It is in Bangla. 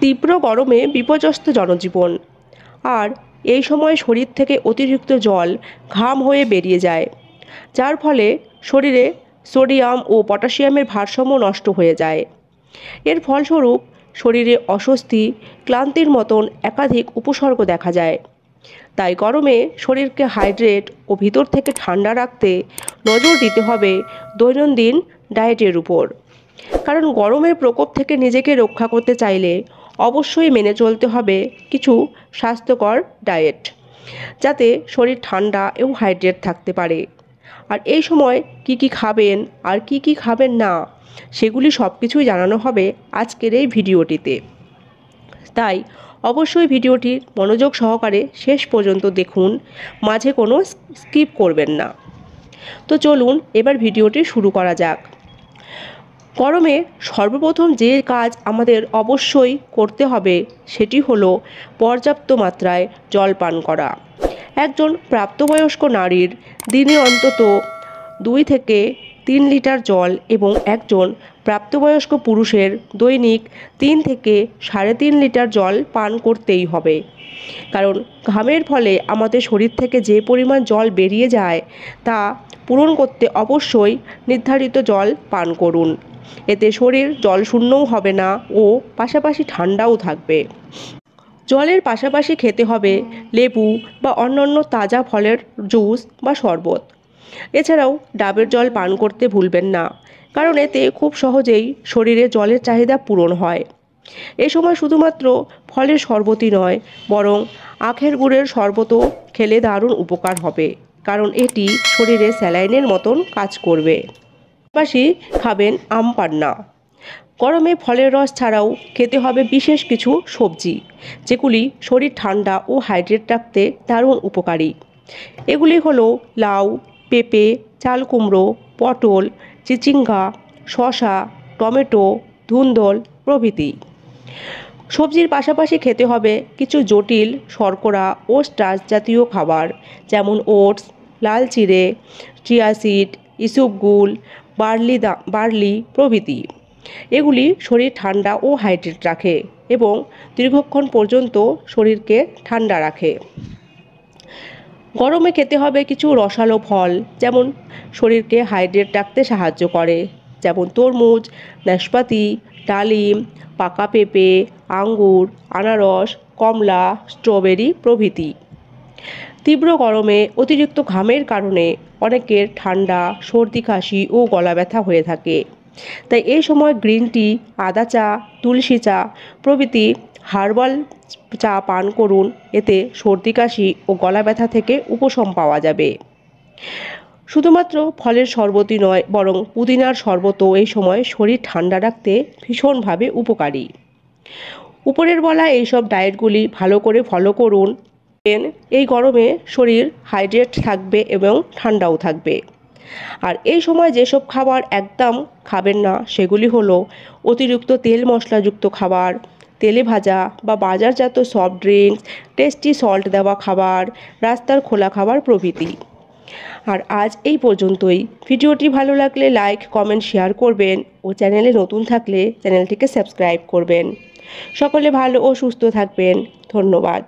তীব্র গরমে বিপর্যস্ত জনজীবন। আর এই সময় শরীর থেকে অতিরিক্ত জল ঘাম হয়ে বেরিয়ে যায়, যার ফলে শরীরে সোডিয়াম ও পটাশিয়ামের ভারসাম্য নষ্ট হয়ে যায়। এর ফলস্বরূপ শরীরে অস্বস্তি, ক্লান্তির মতন একাধিক উপসর্গ দেখা যায়। তাই গরমে শরীরকে হাইড্রেট ও ভিতর থেকে ঠান্ডা রাখতে নজর দিতে হবে দৈনন্দিন ডায়েটের উপর। কারণ গরমের প্রকোপ থেকে নিজেকে রক্ষা করতে চাইলে অবশ্যই মেনে চলতে হবে কিছু স্বাস্থ্যকর ডায়েট, যাতে শরীর ঠান্ডা এবং হাইড্রেট থাকতে পারে। আর এই সময় কি কি খাবেন আর কি কি খাবেন না, সেগুলি সব কিছুই জানানো হবে আজকের এই ভিডিওটিতে। তাই অবশ্যই ভিডিওটি মনোযোগ সহকারে শেষ পর্যন্ত দেখুন, মাঝে কোনো স্কিপ করবেন না। তো চলুন এবার ভিডিওটি শুরু করা যাক। গরমে সর্বপ্রথম যে কাজ আমাদের অবশ্যই করতে হবে সেটি হলো পর্যাপ্ত মাত্রায় জল পান করা। একজন প্রাপ্তবয়স্ক নারীর দিনে অন্তত 2 থেকে 3 লিটার জল এবং একজন প্রাপ্তবয়স্ক পুরুষের দৈনিক 3 থেকে 3.5 লিটার জল পান করতেই হবে। কারণ ঘামের ফলে আমাদের শরীর থেকে যে পরিমাণ জল বেরিয়ে যায় তা পূরণ করতে অবশ্যই নির্ধারিত জল পান করুন। এতে শরীর জলশূন্যও হবে না ও পাশাপাশি ঠান্ডাও থাকবে। জলের পাশাপাশি খেতে হবে লেবু বা অন্যান্য তাজা ফলের জুস বা শরবত। এছাড়াও ডাবের জল পান করতে ভুলবেন না, কারণ এতে খুব সহজেই শরীরে জলের চাহিদা পূরণ হয়। এ সময় শুধুমাত্র ফলের শরবতই নয়, বরং আখের গুড়ের শরবতও খেলে দারুণ উপকার হবে, কারণ এটি শরীরে স্যালাইনের মতন কাজ করবে। পাশাপাশি খাবেন আম পান্না। গরমে ফলের রস ছাড়াও খেতে হবে বিশেষ কিছু সবজি, যেগুলি শরীর ঠান্ডা ও হাইড্রেট রাখতে দারুণ উপকারী। এগুলি হলো লাউ, পেঁপে, চাল কুমড়ো, পটল, চিচিঙ্গা, শসা, টমেটো, ধুন্দল প্রভৃতি। সবজির পাশাপাশি খেতে হবে কিছু জটিল শর্করা ও স্টার্চ জাতীয় খাবার, যেমন ওটস, লাল চিড়ে, চিয়া সিড, ইসবগুল, বার্লি প্রভৃতি। এগুলি শরীর ঠান্ডা ও হাইড্রেট রাখে এবং দীর্ঘক্ষণ পর্যন্ত শরীরকে ঠান্ডা রাখে। গরমে খেতে হবে কিছু রসালো ফল, যেমন শরীরকে হাইড্রেট রাখতে সাহায্য করে, যেমন তরমুজ, নাশপাতি, ডালিম, পাকা পেঁপে, আঙ্গুর, আনারস, কমলা, স্ট্রবেরি প্রভৃতি। তীব্র গরমে অতিরিক্ত ঘামের কারণে অনেকের ঠান্ডা, সর্দি, কাশি ও গলা ব্যথা হয়ে থাকে। তাই এই সময় গ্রিন টি, আদা চা, তুলসী চা প্রভৃতি হার্বাল চা পান করুন। এতে সর্দি, কাশি ও গলা ব্যথা থেকে উপশম পাওয়া যাবে। শুধুমাত্র ফলের শরবতই নয়, বরং পুদিনার শরবতও এই সময় শরীর ঠান্ডা রাখতে ভীষণভাবে উপকারী। উপরের বলা এইসব ডায়েটগুলি ভালো করে ফলো করুন। এই গরমে শরীর হাইড্রেট থাকবে এবং ঠান্ডাও থাকবে। আর এই সময় যেসব খাবার একদম খাবেন না সেগুলি হলো অতিরিক্ত তেল মশলাযুক্ত খাবার, তেলে ভাজা বা বাজারজাত সফট ড্রিঙ্কস, টেস্টি সল্ট দেওয়া খাবার, রাস্তার খোলা খাবার প্রভৃতি। আর আজ এই পর্যন্তই। ভিডিওটি ভালো লাগলে লাইক, কমেন্ট, শেয়ার করবেন ও চ্যানেলে নতুন থাকলে চ্যানেলটিকে সাবস্ক্রাইব করবেন। সকলে ভালো ও সুস্থ থাকবেন। ধন্যবাদ।